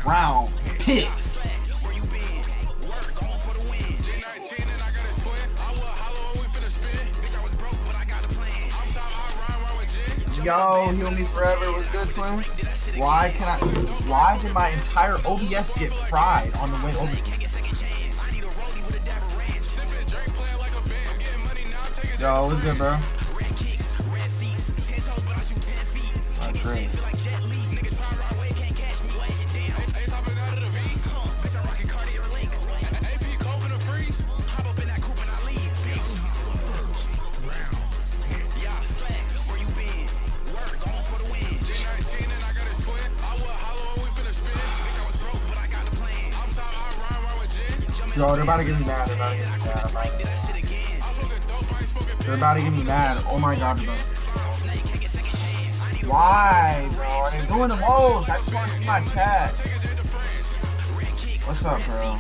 round pick. Yo, heal me forever was good, twin. Why did my entire OBS get fried on the way over? Yo, what's good, bro? That's great. Yo, they're about to get me mad. They're about to get me mad. Oh my god, bro. Why, bro? Are they doing the most? I just want to see my chat. What's up, bro?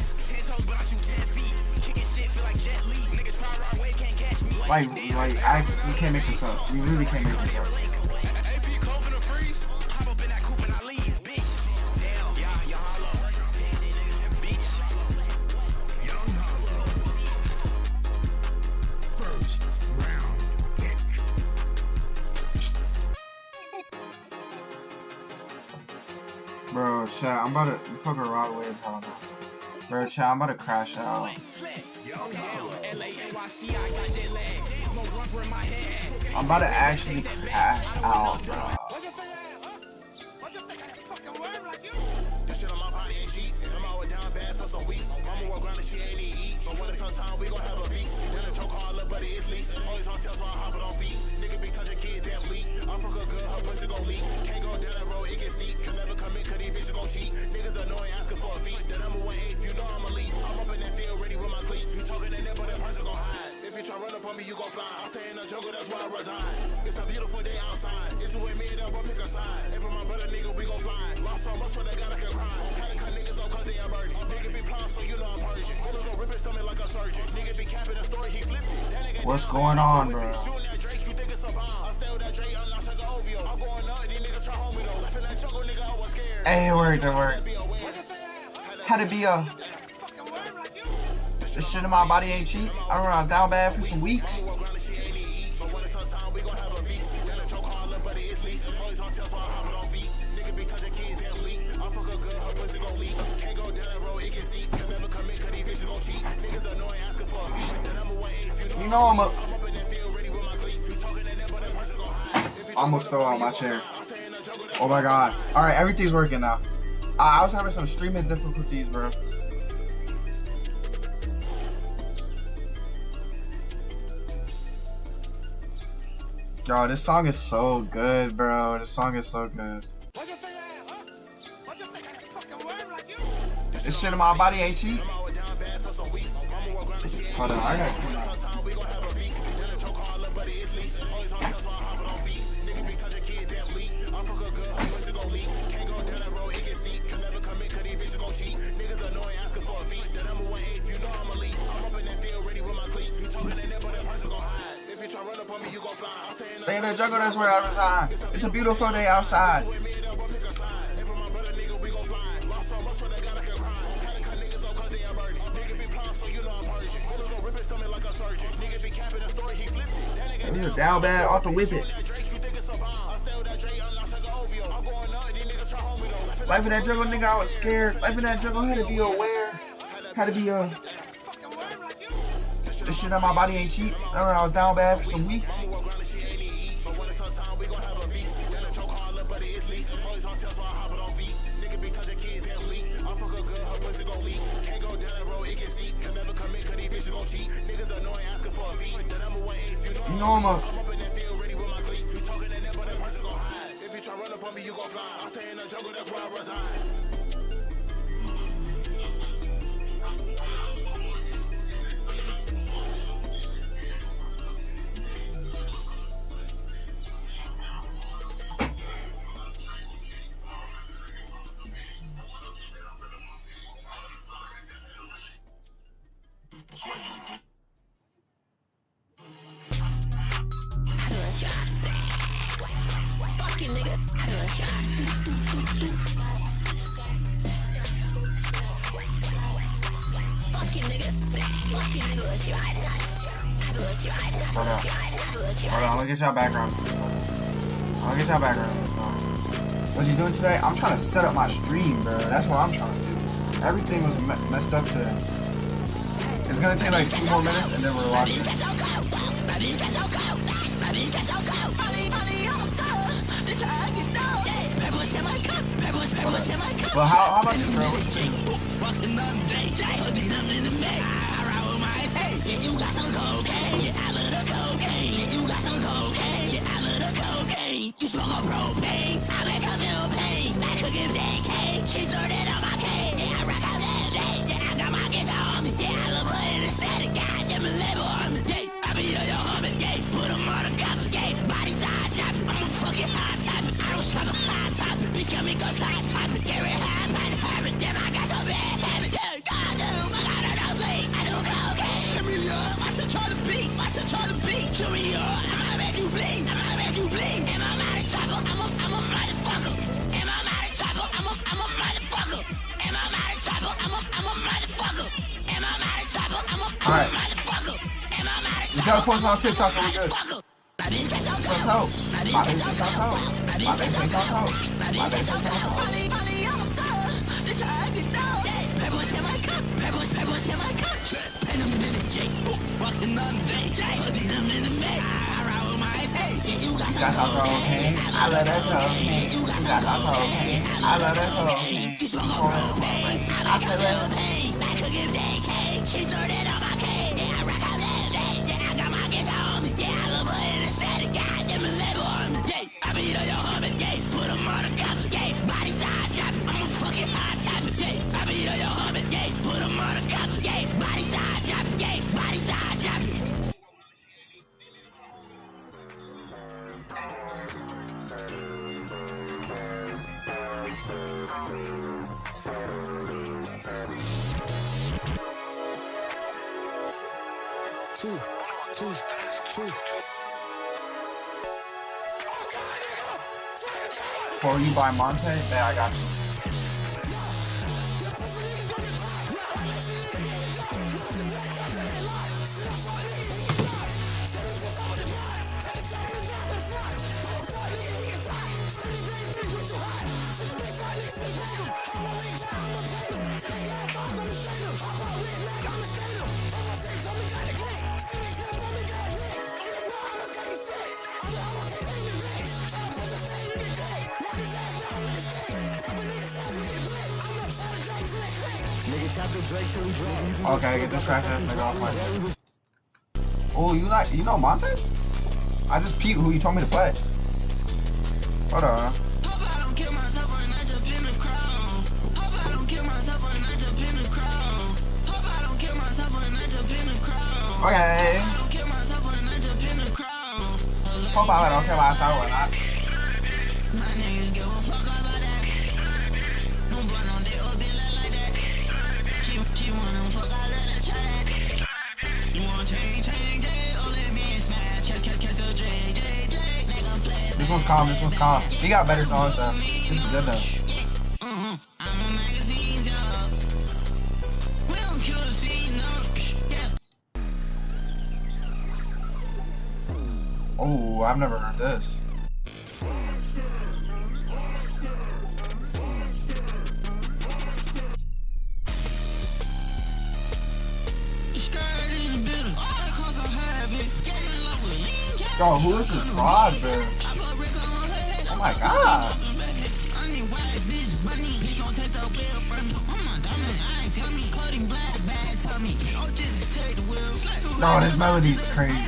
Like, actually, you can't make this up. You really can't make this up. Bro, chat, I'm about to fuck a rod away as hell now. Bro, chat, I'm about to crash out. I'm about to actually crash out, bro. You gon' fly. I'm saying the jungle, that's where I resign. It's a beautiful day outside. It's the way me and up, pick a side. And for my brother, nigga, we gon' fly. Lost so much, so they gotta can cry. Can't cut niggas off cause they are birdie. Nigga be plowing, so you know I'm purging. Niggas gon' rip his stomach like a surgeon. Nigga be capping the story, he flipped it. What's going on, bro? Shooting that Drake, you think it's a bomb. I stay with that Drake, I'm not sugar OVO. I'm going up, these niggas try homie though. Left in that jungle, nigga, I was scared. Hey, it worked. Had to be a... This shit in my body ain't cheap. I run out down bad for some weeks. You know I'm a... Almost fell out my chair. Oh my god. Alright, everything's working now. I was having some streaming difficulties, bro. Yo, this song is so good, bro. This song is so good. This shit in my body ain't cheap. Hold on, I gotta come out. Stay in the jungle, that's where I reside. It's a beautiful day outside. He was down bad off the whip it. Life in that jungle, nigga, I was scared. Life in that jungle, had to be aware. Had to be this shit on my body ain't cheap. I was down bad for some weeks. You know I'm a... Hold on. Hold on, look at y'all background. Look at y'all background. What you doing today? I'm trying to set up my stream, bro. That's what I'm trying to do. Everything was messed up today. It's gonna take like 2 more minutes and then we're watching. Well, how about this, bro? You got some cocaine, I love the cocaine. You got some cocaine, I love the cocaine. You smoke a propane, I make her feel pain. I could give that cake, she started on my cake. Yeah, I rock out that day, yeah, I got my guitar on me. Yeah, I love her in the static, goddamn a label on me. Yeah, I beat on your homie, yeah, put him on the cover, yeah. Body side chop, I'm a fucking hot top. I don't struggle high top, bitch, come and go slide top. Get it high, man, habit, damn, I got so bad habit. Yeah, goddamn, I got it all late, I do cocaine. I should try to beat, show me your, I'ma make you bleed, Am I mad at trouble? I'm a motherfucker. Am I mad at trouble? I'm a motherfucker. Am I mad at trouble? I'm a motherfucker. Am I mad at trouble? I'm a motherfucker. Am I mad at trouble? You gotta post on TikTok and we're good. You got some cocaine, I love that cocaine. You got some cocaine, I love that cocaine. You smoke a propane, I feel real pain. I could give that cake, she started on my cake. Yeah, I rock out that day, yeah, I got my guitar on me. Yeah, I love her in the static, goddamn a label on me. Yeah, I beat on your homie, yeah, put him on the cover, yeah. Body side chop, I'm a fucking hot top. Yeah, I beat on your homie, yeah, put him on the cover, yeah. Body side chop, yeah, body side chop. Before you buy Monte, yeah, I got you. Okay, get distracted. Nigga off my. Oh, you know Monte? I just peeped who you told me to play. Hold on. Okay. Hope I don't kill myself or not. This one's calm, this one's calm. He got better songs though. This is good though. Oh, I've never heard this. Yo, who is this broad, bro? Oh my god. No, this melody's crazy.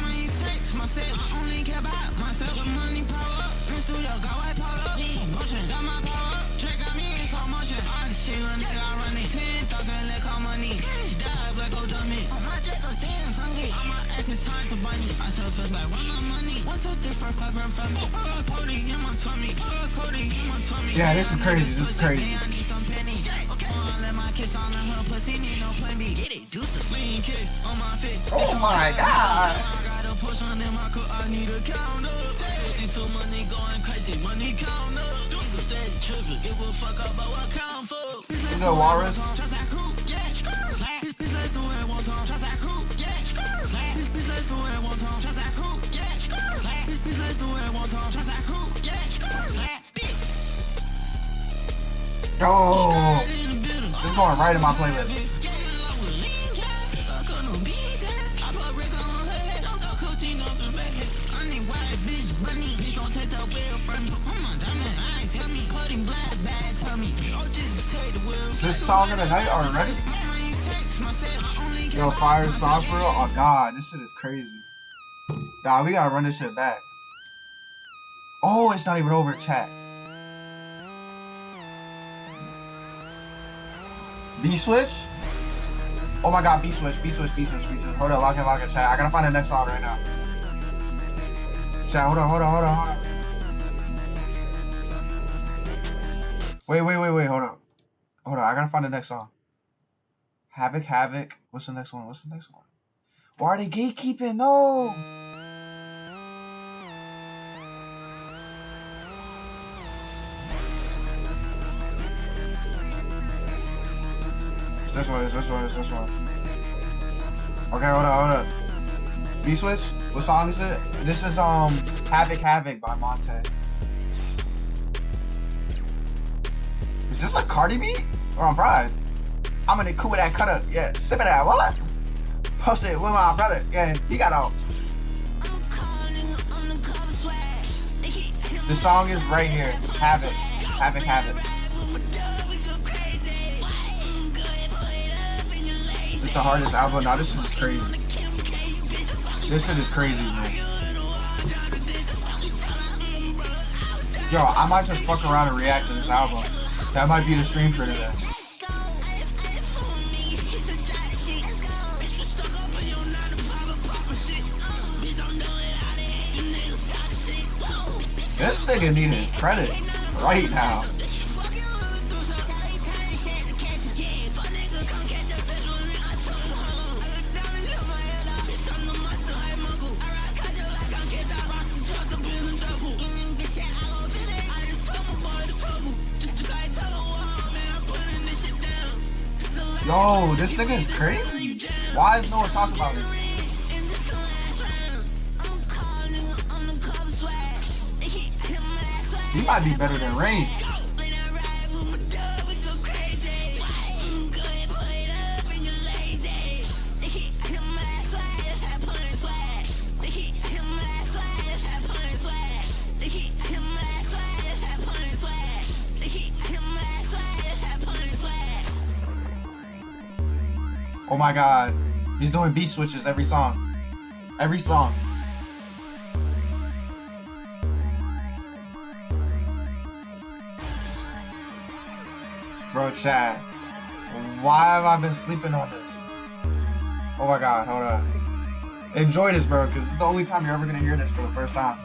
Yeah, this is crazy. This is crazy. Oh my god. You know Walrus? Slap. Bitch, let's do it one time. Shots at cool. Yeah. Slap. Bitch, let's do it one time. Shots at cool. Yeah. Slap. Yo, this is going right in my playlist. Is this song of the night already? Yo, fire song, bro. Oh god, this shit is crazy. Nah, we gotta run this shit back. Oh, it's not even over, chat. B switch? Oh my god, B switch. Hold on, lock it, chat. I gotta find the next song right now. Chat, hold on. Wait, hold on. I gotta find the next song. Havoc. What's the next one? Why are they gatekeeping? No! It's this one. Okay, hold on. B switch? What song is it? This is Havoc by Monte. Is this a Cardi beat? Or on Pride? I'm in the cool with that cutter. Yeah, sip of that. What? Post it with my brother. Yeah, he got all. The song is right here. Havoc. It's the hardest album. Now this shit is crazy. This shit is crazy, man. Yo, I might just fuck around and react to this album. That might be the stream for today. This nigga needed his credit right now. Yo, this nigga is crazy. Why is no one talking about it? He might be better than Rain. Oh my god. He's doing beat switches every song. Bro, chat. Why have I been sleeping on this? Oh my god, hold on. Enjoy this, bro, because it's the only time you're ever gonna hear this for the first time.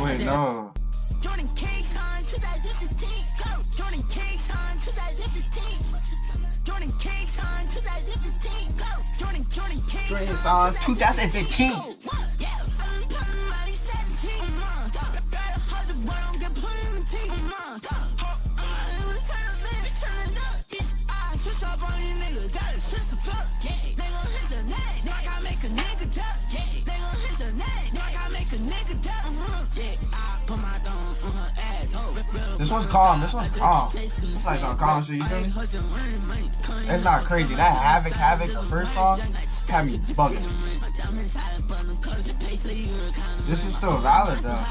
Wait, no. Jordan Cakes on 2015. Go. Jordan Cakes on 2015. Jordan Cakes on 2015. Go. Jordan Cakes on 2015. Switch up on these niggas, gotta switch the fuck. They gon' hit the neck, like I make a nigga duck. They gon' hit the neck, like I make a nigga duck. Yeah, I put my thumb on her asshole. This one's calm. It's like some calm shit, you feel me? It's not crazy. That Havoc, the first song, had me bugging. This is still valid though.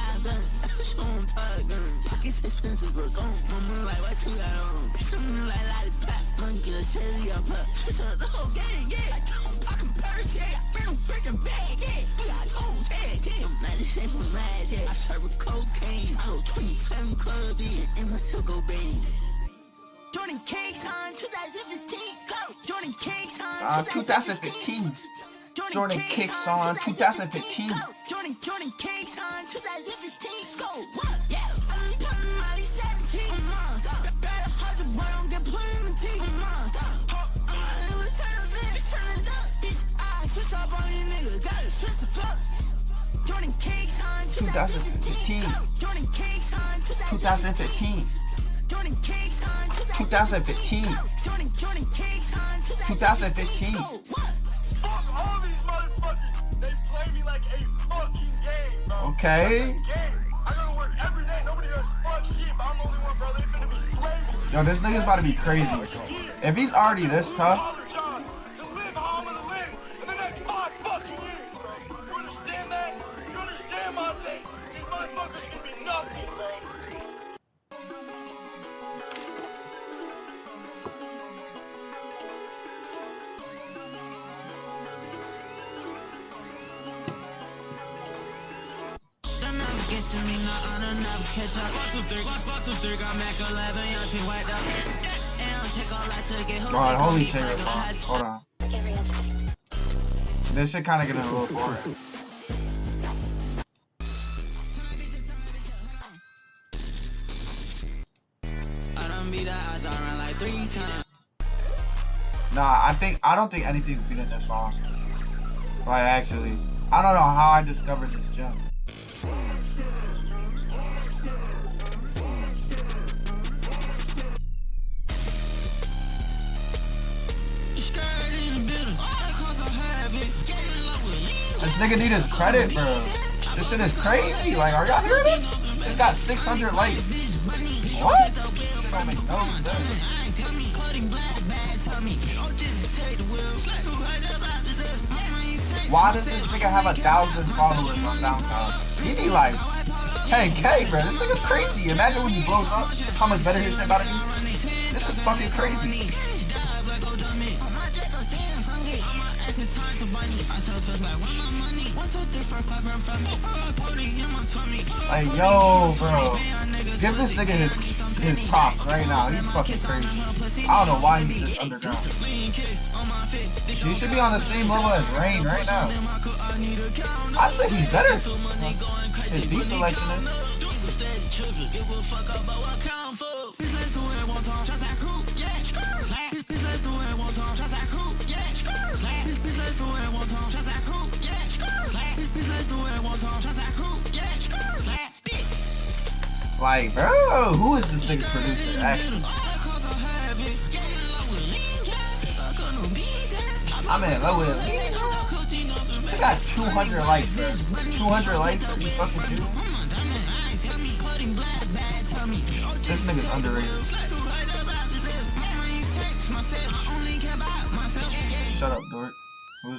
Jordan Cakes on 2015. Go. Jordan Cakes on 2015. Jordan Kicks on 2015. Jordan Cakes on 2015. Go. Yeah. I'm popping Molly 17. Better hold your boy, don't get put in the team. Switch up on these niggas, gotta switch the fuck. Jordan Cakes on 2015. Jordan Cakes on 2015. 2015. 2015. Fuck all these motherfuckers. They play me like a fucking game, bro. Okay. I gotta work every day. Nobody else fuck shit, but I'm the only one, bro. They finna be slaves. Yo, this nigga's about to be crazy. If he's already this tough. To live how I'm gonna live in the next 5 fucking years, bro. You understand that? You understand, Monte? These motherfuckers can be nothing, bro. Get to me, not on enough catch up. 1, 2, 3, got Mac 11, young T white up. And take all that to get God, holy terror, hold on. This shit kinda getting a little boring. I done beat the odds around like 3 times. Nah, I don't think anything's beating this song. Like, actually, I don't know how I discovered this gem. This nigga need his credit, bro. This shit is crazy. Like, are y'all hearing this? It's got 600 likes. What? Don't make no sense. Why does this nigga have 1,000 followers on SoundCloud? He be like 10K, bro. This nigga's crazy. Imagine when he blows up, how much better his shit about to be. This is fucking crazy. Like, yo, bro. Give this nigga his props right now. He's fucking crazy. I don't know why he's just underground. He should be on the same level as Rain right now. I'd say he's better. His beat selection is. Like, bro, who is this nigga's producer, actually? I'm in love with him. It's got 200 likes, bro. 200 likes? Are you fucking serious? This nigga's underrated. Shut up, dork.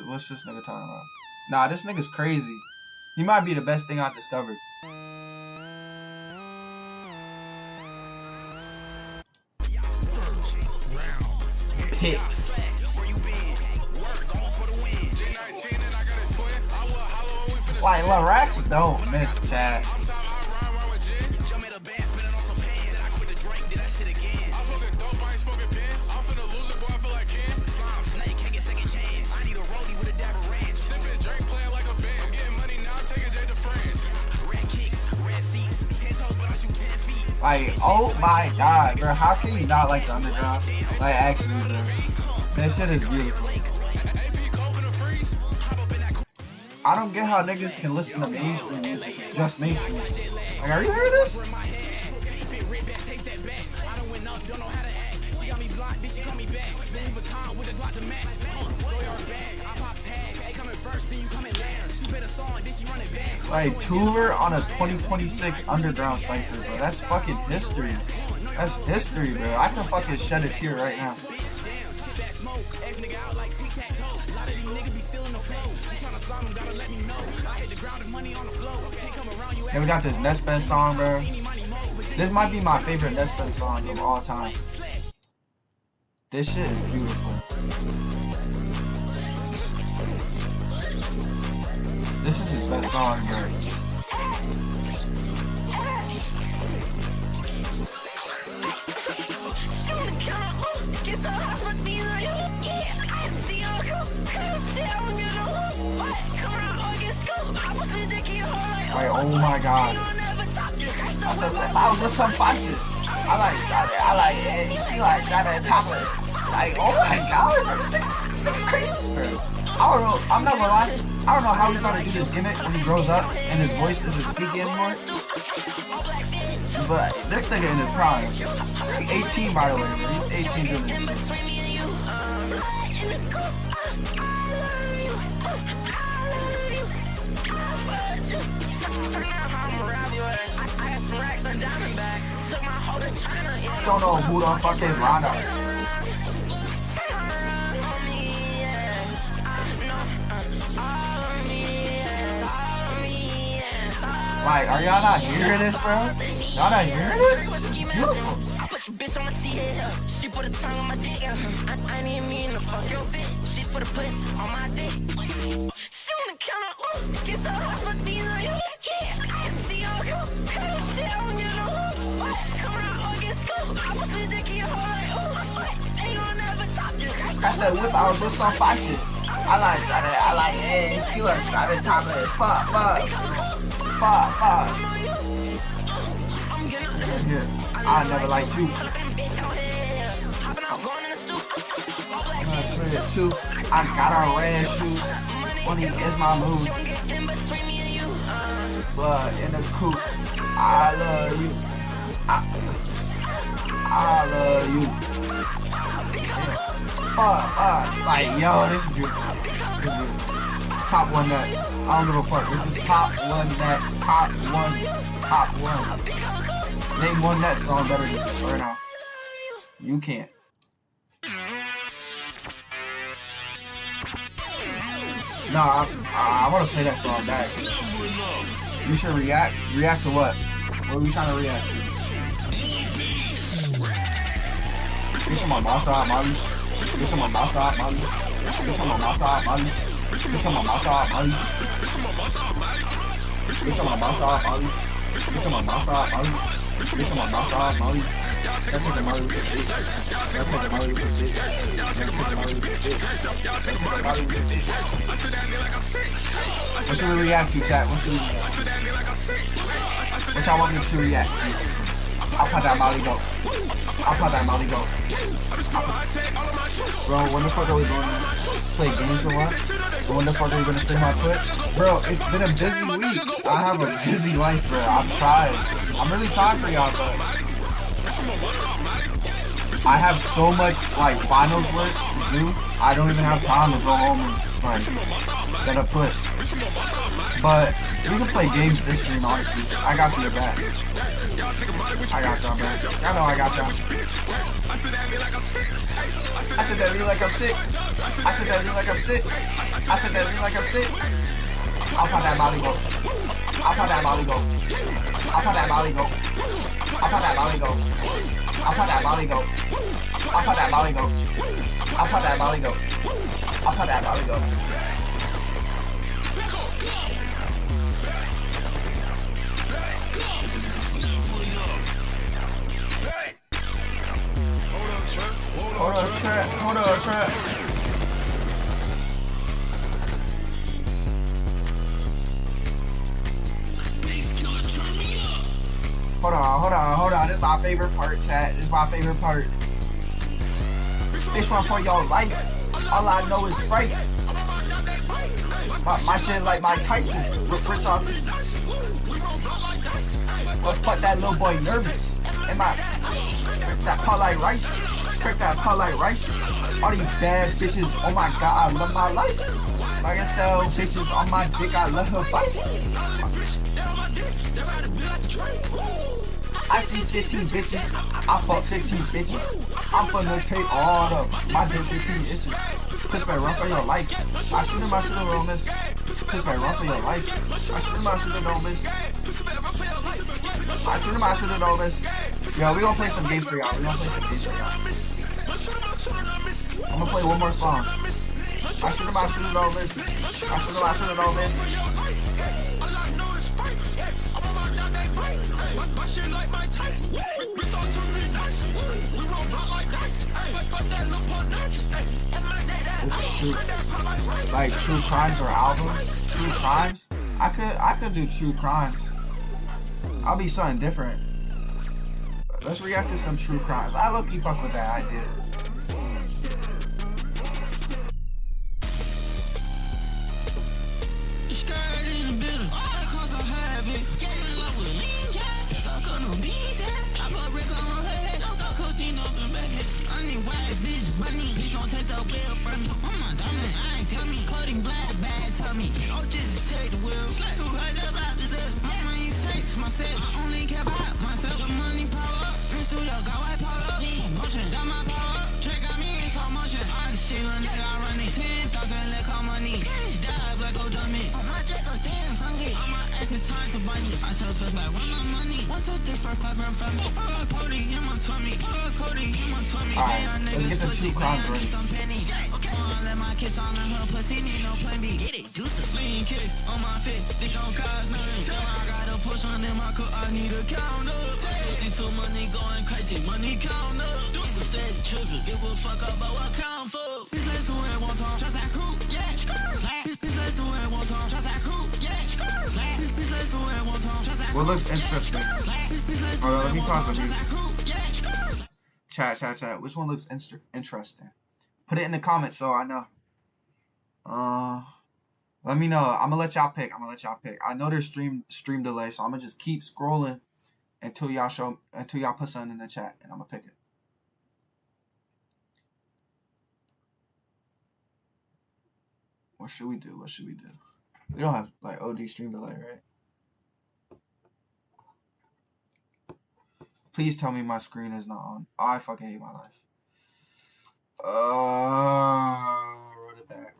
What's this nigga talking about? Nah, this nigga's crazy. He might be the best thing I discovered. Pick. Like, Larax don't miss, Chad. Like, oh my god, bro, how can you not like the underground? Like, actually, bro, that shit is beautiful. I don't get how niggas can listen to mainstream music, just mainstream. Like, are you hearing this? Like, Tuver on a 2026 underground cipher, bro. That's fucking history. That's history, bro. I can fucking shed a tear right now. And we got this Nespen song, bro. This might be my favorite Nespen song of all time. This shit is beautiful. This is his best song, bro. Like, oh my god. I was with some fun shit. I like it. She like got that chocolate. Like, oh my god, this is crazy, bro. I don't know, I'm not gonna lie. I don't know how he's gonna do this gimmick when he grows up and his voice isn't speaking anymore. but this nigga in his prime. He's 18 by the way, bro. He's 18 doing this shit. Don't know who the fuck is Rondo. Like, are y'all not hearing this, bro? Y'all not hearing it? This is beautiful. Bitch on my she put a tongue on my dick. I ain't even mean to fuck your bitch. She put a pussy on my dick. She wanna count on, get so hot for these on you. Yeah, I can see all you. Cut shit on you, what? Come around or get scooped. I was a dick in your whole like, what? Ain't gonna never top this. That's that whip. I was with some fight shit. I like, hey, she like driving topless. Fuck. Yeah, I never liked you. Too. I got a red shoe. Money is my mood. Blood in the coop. I love you. I love you. Like, yo, this is beautiful. Top one net. I don't give a fuck. This is top one net. Top one. Name one net song better than this right now. You can't. No, I want to play that song back. You should react. React to what? What are we trying to react to? Get some monster out, Molly. Get some monster out, Molly. Get some monster out, Molly. Get some monster out, Molly. Get some monster out, Molly. Get some monster out, Molly. Get some monster out, Molly. That's what the Molly was a bitch. That's what the Molly was a bitch. That's what the Molly was a bitch. That's what the Molly was a bitch. What should we react to, chat? What should we react to? What y'all want me to react to? I'll put that Molly go. Bro, when the fuck are we going to play games or what? Or when the fuck are we going to stream on Twitch? Bro, it's been a busy week. I have a busy life, bro. I'm trying. I'm really trying for y'all, but I have so much, like, finals work to do. I don't even have time to go home and, like, set up Twitch. But we can play games this stream, honestly. I got your back. I got y'all back. I know I got y'all. I said that really like I'm sick. I said that really like I'm sick. I said that really like I'm sick. I'll pop that Molly go. I'll pop that Molly go. I'll pop that Molly go. I'll pop that Molly go. I'll pop that Molly go. I'll pop that Molly go. I'll pop that Molly go. I'll pop that Molly go. Hold on, trap. Hold on. This is my favorite part, chat. This is my favorite part. Bitch run for your life. All I know is Sprite. My shit like Mike Tyson. Rich off. Let's put that little boy nervous. And that pot like rice. Scrape that pot like rice. All these bad bitches. Oh my god, I love my life. Like I sell bitches on my dick. I let her fight. I see 15 bitches, I fuck 15 bitches. I'm finna take all of my dick 15 bitches. Push back, run for your life. I shoot him, don't miss. Push back, run for your life. I shoot him, don't miss. I shoot him, don't miss. Yo, we gonna play some games for y'all. I'm gonna play one more song. I shoot him, don't miss. I shoot him, don't miss. Like true crimes or albums? True crimes? I could do true crimes. I'll be something different. Let's react to some true crimes. I low-key fuck with that idea. with the wheel from me. I'm not dumb, I ain't tell me. Coding black, bad, tell me. Oh, just take the wheel. So right about this up. My money takes myself. I only care about myself. The money power up. In the studio, got white power up. Motion, got my power up. Check out me in slow motion. All this shit, little nigga, I run it. 10,000, let call money. Bitch, dive like old dummy. On my jet, go stand hungry. On my ass, it's time to bunny. I tell the like, run my money. 1, 2, 3, 4, 5, run from me. Cody in my tummy. Cody in my tummy. Alright, let's get the two crimes ready. Let my kiss on her pussy, need no plan B. Get it, do some lean kiss on my fit. They gon' cause nothing. Tell I gotta push on them, I need a count up. Into money going crazy, money count up. Do some steady tripping, give a fuck about what count for. Bitch, let's do it one time. Shots that crew, yeah, slap. Bitch, let's do it one time. Shots that crew, yeah, slap. Bitch, let's do it one time. Shots that crew. What looks interesting? Alright, let me pause it. Chat. Which one looks interesting? Put it in the comments so I know. Let me know. I'm gonna let y'all pick. I know there's stream delay, so I'm gonna just keep scrolling until y'all put something in the chat, and I'm gonna pick it. What should we do? We don't have like OD stream delay, right? Please tell me my screen is not on. I fucking hate my life. Run it back.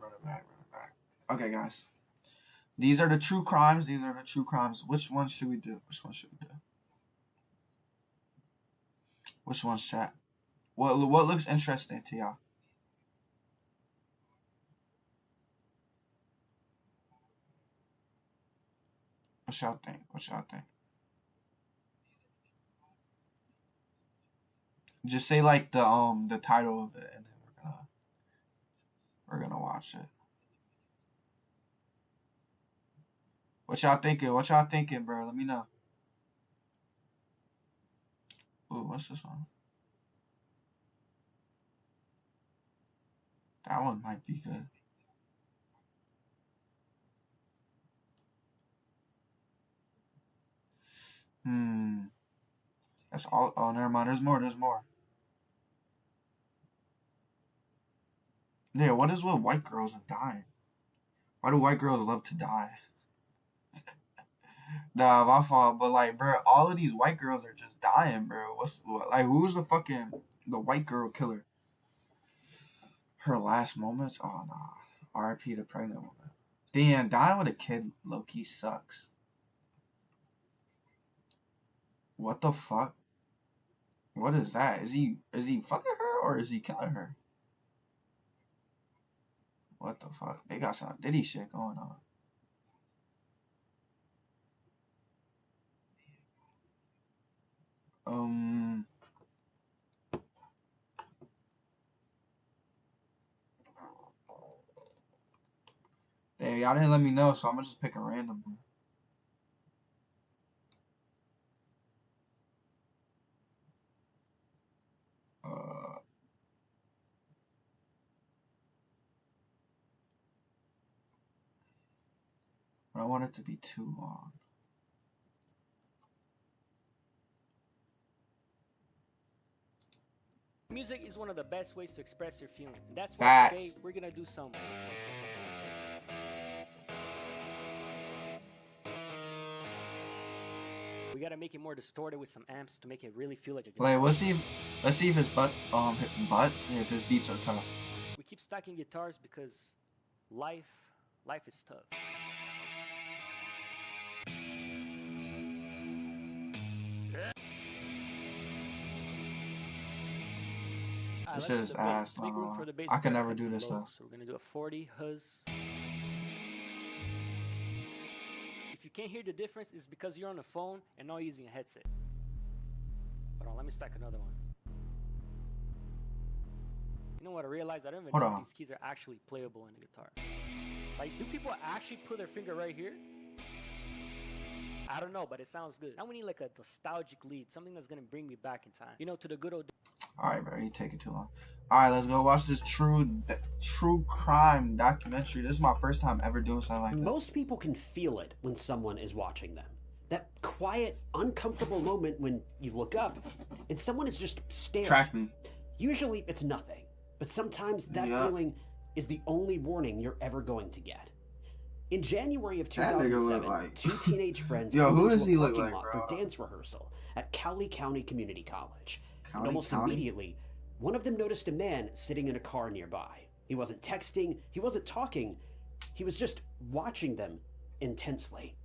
Okay, guys. These are the true crimes. Which one should we do? Which one's chat? What looks interesting to y'all? What y'all think? Just say like the title of it, and then we're gonna watch it. What y'all thinking, bro? Let me know. Ooh, what's this one? That one might be good. That's all. Oh, never mind. There's more. Yeah, what is with white girls and dying? Why do white girls love to die? Nah, my fault. But like, bro, all of these white girls are just dying, bro. Who's the white girl killer? Her last moments? Oh, nah. R.I.P. the pregnant woman. Damn, dying with a kid low-key sucks. What the fuck? What is that? Is he fucking her or is he killing her? What the fuck? They got some Diddy shit going on. Damn, y'all didn't let me know, so I'm gonna just pick a random one. I don't want it to be too long. Music is one of the best ways to express your feelings. That's why today we're gonna do some. We gotta make it more distorted with some amps to make it really feel like a guitar. Like, let's see if his if his beats are tough. We keep stacking guitars because life is tough. This shit is ass. I can never do this stuff. So we're gonna do a 40 Huz. If you can't hear the difference, it's because you're on a phone and not using a headset. Hold on, let me stack another one. You know what I realized? I don't even know if these keys are actually playable in a guitar. Like, do people actually put their finger right here? I don't know, but it sounds good. Now we need like a nostalgic lead, something that's gonna bring me back in time. You know, to the good old. Alright, bro, you taking too long. Alright, let's go watch this true crime documentary. This is my first time ever doing something like this. Most people can feel it when someone is watching them. That quiet, uncomfortable moment when you look up and someone is just staring. Track me. Usually it's nothing. But sometimes that Yeah. feeling is the only warning you're ever going to get. In January of That nigga 2007, look like- two teenage friends Yo, who moved does into he a look parking like, lot bro? for dance rehearsal at Cowley County Community College. And County, almost County? immediately, one of them noticed a man sitting in a car nearby. He wasn't texting, he wasn't talking, he was just watching them intensely.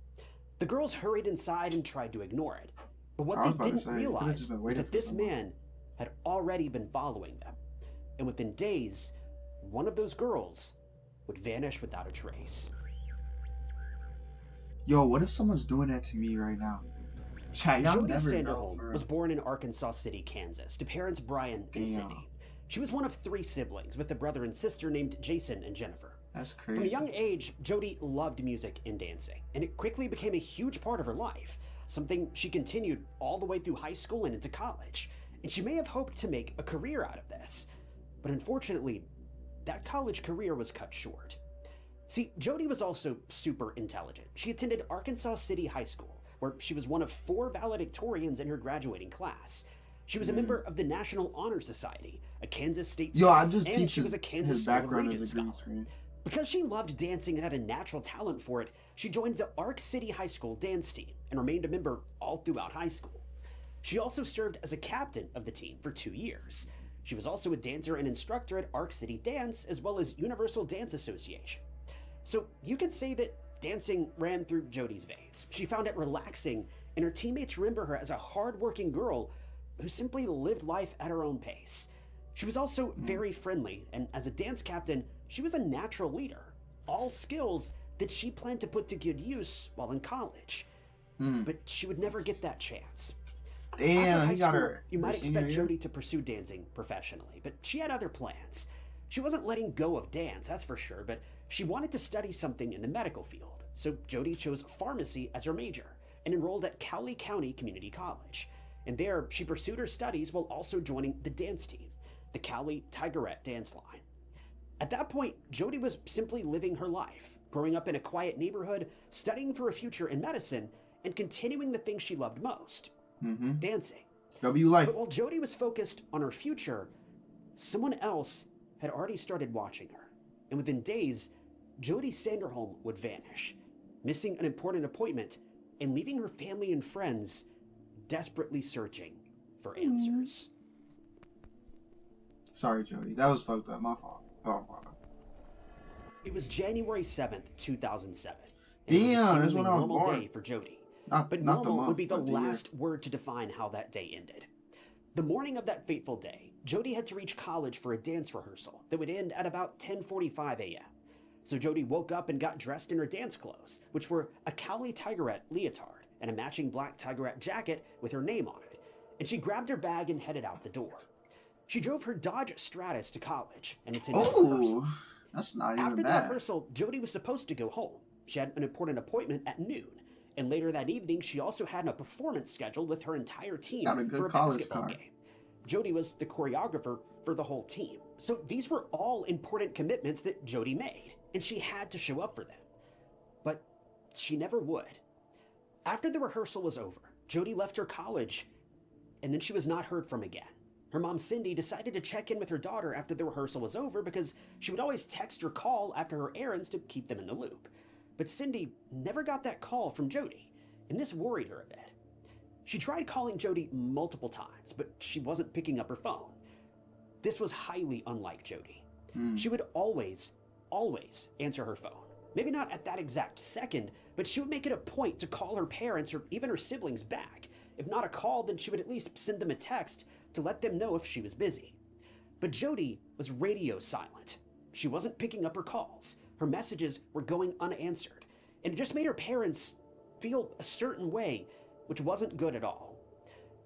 The girls hurried inside and tried to ignore it. But what I was they about to didn't say, you could've realize just been was waiting that for this someone. man had already been following them. And within days, one of those girls would vanish without a trace. Yo, what if someone's doing that to me right now? Chat, y'all Jody never know. Sanderholm For was real. born in Arkansas City, Kansas, to parents Brian and Damn. Cindy. She was one of 3 siblings, with a brother and sister named Jason and Jennifer. That's From a crazy. young age, Jody loved music and dancing, and it quickly became a huge part of her life, something she continued all the way through high school and into college. And she may have hoped to make a career out of this, but unfortunately, that college career was cut short. See, Jody was also super intelligent. She attended Arkansas City High School, where she was one of 4 valedictorians in her graduating class. She was a member of the National Honor Society, a Kansas State Yo, I Scout, just and peeped she was a Kansas his School of background Regents as a green scholar. screen. Because she loved dancing and had a natural talent for it, she joined the Ark City High School dance team and remained a member all throughout high school. She also served as a captain of the team for 2 years. She was also a dancer and instructor at Ark City Dance, as well as Universal Dance Association. So you could say that dancing ran through Jody's veins. She found it relaxing, and her teammates remember her as a hard-working girl who simply lived life at her own pace. She was also very friendly, and as a dance captain, she was a natural leader. All skills that she planned to put to good use while in college. But she would never get that chance. After Damn, high he got school, her. you might her senior expect year? Jody to pursue dancing professionally, but she had other plans. She wasn't letting go of dance, that's for sure, but she wanted to study something in the medical field. So Jody chose pharmacy as her major and enrolled at Cowley County Community College. And there, she pursued her studies while also joining the dance team, the Cowley Tigerette Dance Line. At that point, Jody was simply living her life, growing up in a quiet neighborhood, studying for a future in medicine, and continuing the thing she loved most, dancing. W life. But while Jody was focused on her future, someone else had already started watching her. And within days, Jody Sanderholm would vanish, missing an important appointment and leaving her family and friends desperately searching for answers. Sorry, Jody. That was fucked up. My fault. Oh, wow. It was January 7th, 2007. And it was a Damn, that's seemingly when I was normal born. day for Jody. Not But the normal month, would be the but the year. last word to define how that day ended. The morning of that fateful day, Jody had to reach college for a dance rehearsal that would end at about 10:45 a.m. So Jody woke up and got dressed in her dance clothes, which were a Cowley Tigerette leotard and a matching black Tigerette jacket with her name on it, and she grabbed her bag and headed out the door. She drove her Dodge Stratus to college and attended rehearsal. Oh, that's not After even the bad. rehearsal, Jody was supposed to go home. She had an important appointment at noon, and later that evening, she also had a performance scheduled with her entire team Got a good for a college basketball card. game. Jody was the choreographer for the whole team. So these were all important commitments that Jody made, and she had to show up for them. But she never would. After the rehearsal was over, Jody left her college, and then she was not heard from again. Her mom, Cindy, decided to check in with her daughter after the rehearsal was over because she would always text or call after her errands to keep them in the loop. But Cindy never got that call from Jody, and this worried her a bit. She tried calling Jody multiple times, but she wasn't picking up her phone. This was highly unlike Jody. She would always answer her phone. Maybe not at that exact second, but she would make it a point to call her parents or even her siblings back. If not a call, then she would at least send them a text to let them know if she was busy. But Jody was radio silent. She wasn't picking up her calls. Her messages were going unanswered, and it just made her parents feel a certain way, which wasn't good at all.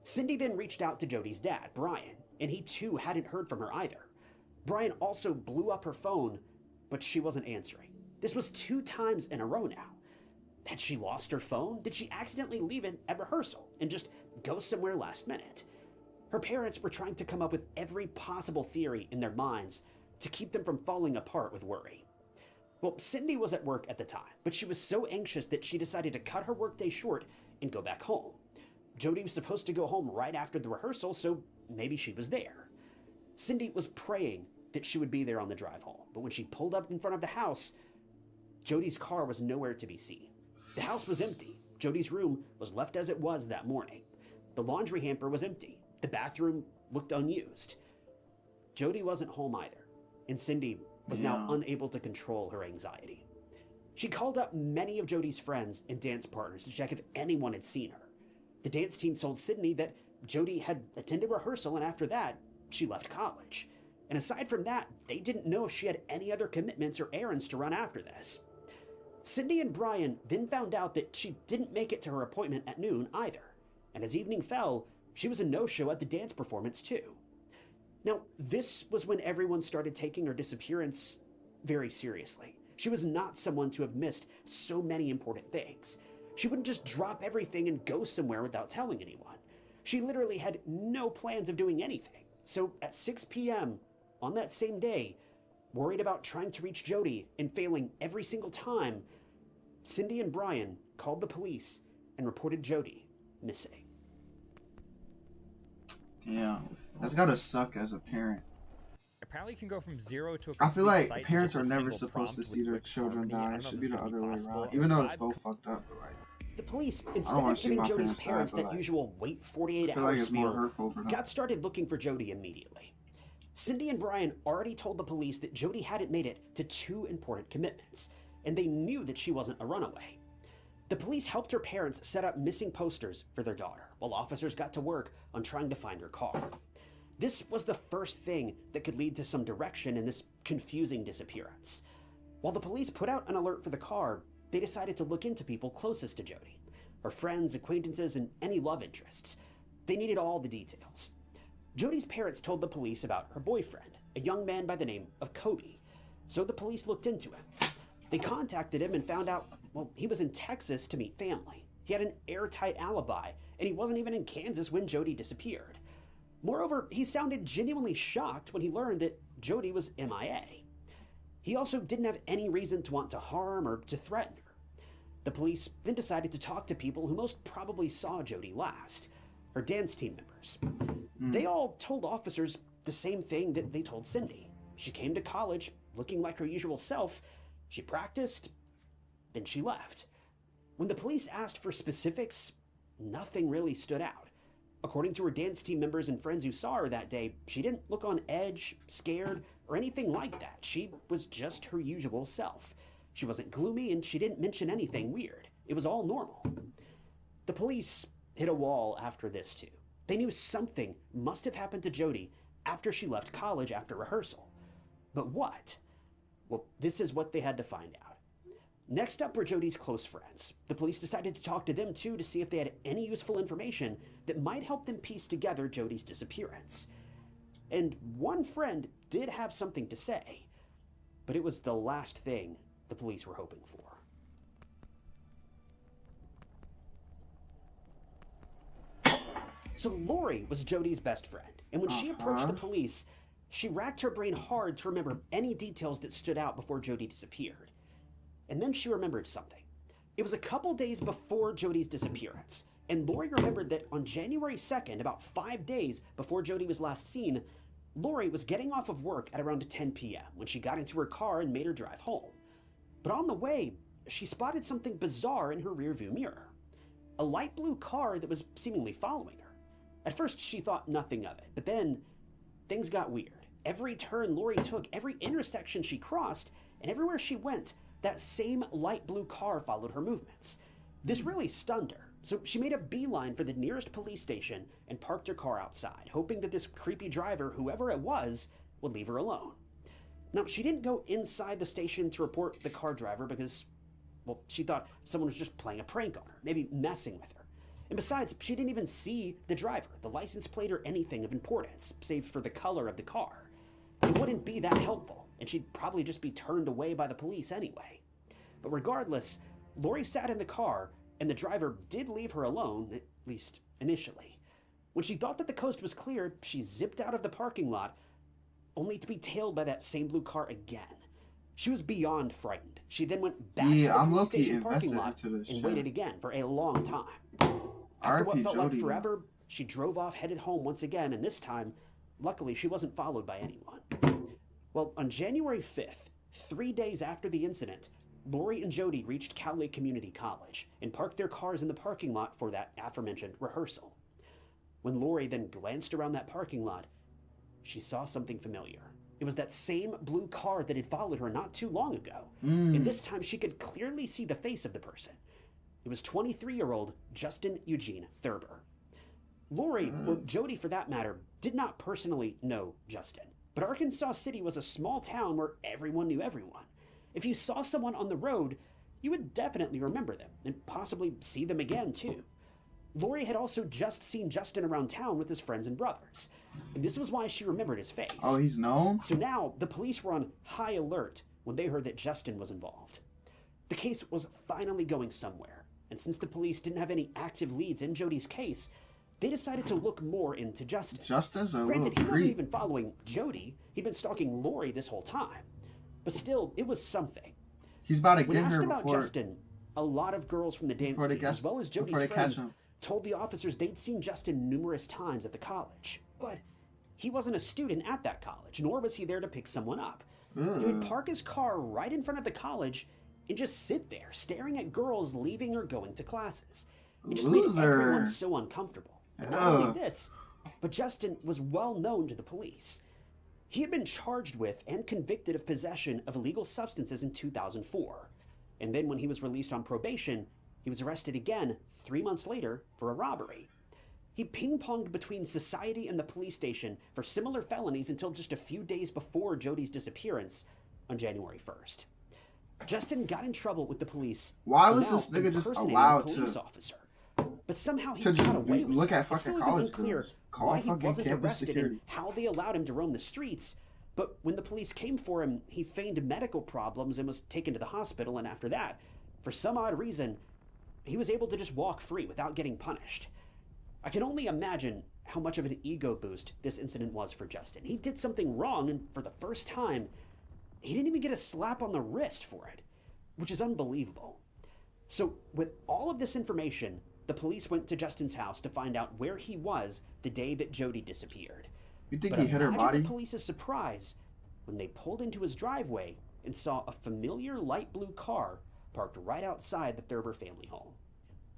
Cindy then reached out to Jody's dad, Brian, and he too hadn't heard from her either. Brian also blew up her phone, but she wasn't answering. This was 2 times in a row now. Had she lost her phone? Did she accidentally leave it at rehearsal and just go somewhere last minute? Her parents were trying to come up with every possible theory in their minds to keep them from falling apart with worry. Well, Cindy was at work at the time, but she was so anxious that she decided to cut her workday short and go back home. Jody was supposed to go home right after the rehearsal, so maybe she was there. Cindy was praying that she would be there on the drive home, but when she pulled up in front of the house, Jody's car was nowhere to be seen. The house was empty. Jody's room was left as it was that morning. The laundry hamper was empty. The bathroom looked unused. Jody wasn't home either, and Cindy was now unable to control her anxiety. She called up many of Jody's friends and dance partners to check if anyone had seen her. The dance team told Sydney that Jody had attended rehearsal, and after that, she left college. And aside from that, they didn't know if she had any other commitments or errands to run after this. Cindy and Brian then found out that she didn't make it to her appointment at noon either, and as evening fell, she was a no-show at the dance performance too. Now, this was when everyone started taking her disappearance very seriously. She was not someone to have missed so many important things. She wouldn't just drop everything and go somewhere without telling anyone. She literally had no plans of doing anything. So at 6 p.m. on that same day, worried about trying to reach Jody and failing every single time, Cindy and Brian called the police and reported Jody missing. Yeah, that's gotta suck as a parent. Apparently, you can go from 0 to a I feel like site to parents just are a never single supposed to prompt see with their quick children harmony. I die. don't It know should if be this the is other gonna way be around. possible. Even though A it's vibe both fucked up, but like, The police, I instead don't of want to see giving my Jody's parents die, parents but that like, usual wait 48 I feel like hours it's more spiel, hurtful for them. got started looking for Jody immediately. Cindy and Brian already told the police that Jody hadn't made it to 2 important commitments, and they knew that she wasn't a runaway. The police helped her parents set up missing posters for their daughter, while officers got to work on trying to find her car. This was the first thing that could lead to some direction in this confusing disappearance. While the police put out an alert for the car, they decided to look into people closest to Jody, her friends, acquaintances, and any love interests. They needed all the details. Jody's parents told the police about her boyfriend, a young man by the name of Kobe, so the police looked into him. They contacted him and found out, well, he was in Texas to meet family. He had an airtight alibi, and he wasn't even in Kansas when Jody disappeared. Moreover, he sounded genuinely shocked when he learned that Jody was MIA. He also didn't have any reason to want to harm or to threaten her. The police then decided to talk to people who most probably saw Jody last, her dance team members. They all told officers the same thing that they told Cindy. She came to college looking like her usual self. She practiced, then she left. When the police asked for specifics, nothing really stood out. According to her dance team members and friends who saw her that day, she didn't look on edge, scared, or anything like that. She was just her usual self. She wasn't gloomy, and she didn't mention anything weird. It was all normal. The police hit a wall after this, too. They knew something must have happened to Jody after she left college after rehearsal. But what? Well, this is what they had to find out. Next up were Jody's close friends. The police decided to talk to them too to see if they had any useful information that might help them piece together Jody's disappearance. And one friend did have something to say, but it was the last thing the police were hoping for. So Lori was Jody's best friend, and when she approached the police, she racked her brain hard to remember any details that stood out before Jody disappeared. And then she remembered something. It was a couple days before Jody's disappearance, and Lori remembered that on January 2nd, about 5 days before Jody was last seen, Lori was getting off of work at around 10 p.m. when she got into her car and made her drive home. But on the way, she spotted something bizarre in her rearview mirror. A light blue car that was seemingly following her. At first, she thought nothing of it, but then things got weird. Every turn Lori took, every intersection she crossed, and everywhere she went, that same light blue car followed her movements. This really stunned her, so she made a beeline for the nearest police station and parked her car outside, hoping that this creepy driver, whoever it was, would leave her alone. Now, she didn't go inside the station to report the car driver because, well, she thought someone was just playing a prank on her, maybe messing with her. And besides, she didn't even see the driver, the license plate, or anything of importance, save for the color of the car. It wouldn't be that helpful, and she'd probably just be turned away by the police anyway. But regardless, Lori sat in the car, and the driver did leave her alone, at least initially. When she thought that the coast was clear, she zipped out of the parking lot, only to be tailed by that same blue car again. She was beyond frightened. She then went back to the police station parking lot and waited again for a long time. After what felt like forever, she drove off, headed home once again, and this time, luckily, she wasn't followed by anyone. Well, on January 5th, 3 days after the incident, Lori and Jody reached Cowley Community College and parked their cars in the parking lot for that aforementioned rehearsal. When Lori then glanced around that parking lot, she saw something familiar. It was that same blue car that had followed her not too long ago. And this time she could clearly see the face of the person. It was 23-year-old Justin Eugene Thurber. Lori, or Jody for that matter, did not personally know Justin. But Arkansas City was a small town where everyone knew everyone. If you saw someone on the road, you would definitely remember them and possibly see them again too. Lori had also just seen Justin around town with his friends and brothers, and this was why she remembered his face. Oh, he's known? So now the police were on high alert when they heard that Justin was involved. The case was finally going somewhere, and since the police didn't have any active leads in Jody's case, they decided to look more into Justin. Justin's a Granted, little he wasn't creep. even following Jody. He'd been stalking Lori this whole time. But still, it was something. He's about to When get asked her about before, Justin, a lot of girls from the dance before they team, catch- as well as Jody's before they catch friends, him. told the officers they'd seen Justin numerous times at the college. But he wasn't a student at that college, nor was he there to pick someone up. He would park his car right in front of the college and just sit there, staring at girls leaving or going to classes. It just made everyone so uncomfortable. And not only this, but Justin was well known to the police. He had been charged with and convicted of possession of illegal substances in 2004. And then when he was released on probation, he was arrested again 3 months later for a robbery. He ping-ponged between society and the police station for similar felonies until just a few days before Jody's disappearance on January 1st. Justin got in trouble with the police. Why for was now this nigga just impersonating allowed a police to- officer. But somehow he to got just away with look it. at It fucking still isn't college unclear girls? Call why he fucking wasn't campus arrested security. and how they allowed him to roam the streets. But when the police came for him, he feigned medical problems and was taken to the hospital, and after that, for some odd reason, he was able to just walk free without getting punished. I can only imagine how much of an ego boost this incident was for Justin. He did something wrong, and for the first time, he didn't even get a slap on the wrist for it, which is unbelievable. So, with all of this information, the police went to Justin's house to find out where he was the day that Jody disappeared. You think But he hit her imagine body? the police's surprise when they pulled into his driveway and saw a familiar light blue car parked right outside the Thurber family home.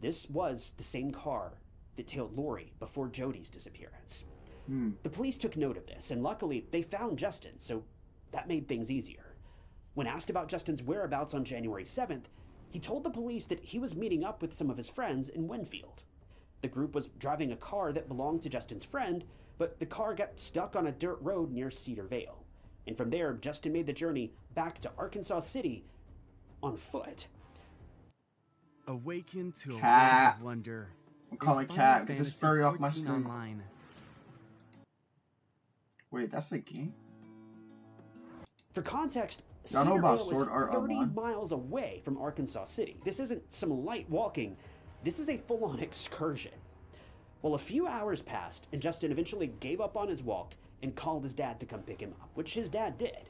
This was the same car that tailed Lori before Jody's disappearance. The police took note of this, and luckily they found Justin, so that made things easier. When asked about Justin's whereabouts on January 7th, he told the police that he was meeting up with some of his friends in Winfield. The group was driving a car that belonged to Justin's friend, but the car got stuck on a dirt road near Cedar Vale. And from there, Justin made the journey back to Arkansas City on foot. Awaken to a Cat. world of wonder. I'm calling in Cat. Final Get this Fantasy furry off my 14 screen. Online. Wait, that's a game? For context, Y'all know Cedar about Vale Sword is Art 30 Online? miles away from Arkansas City. This isn't some light walking. This is a full-on excursion. Well, a few hours passed, and Justin eventually gave up on his walk and called his dad to come pick him up, which his dad did.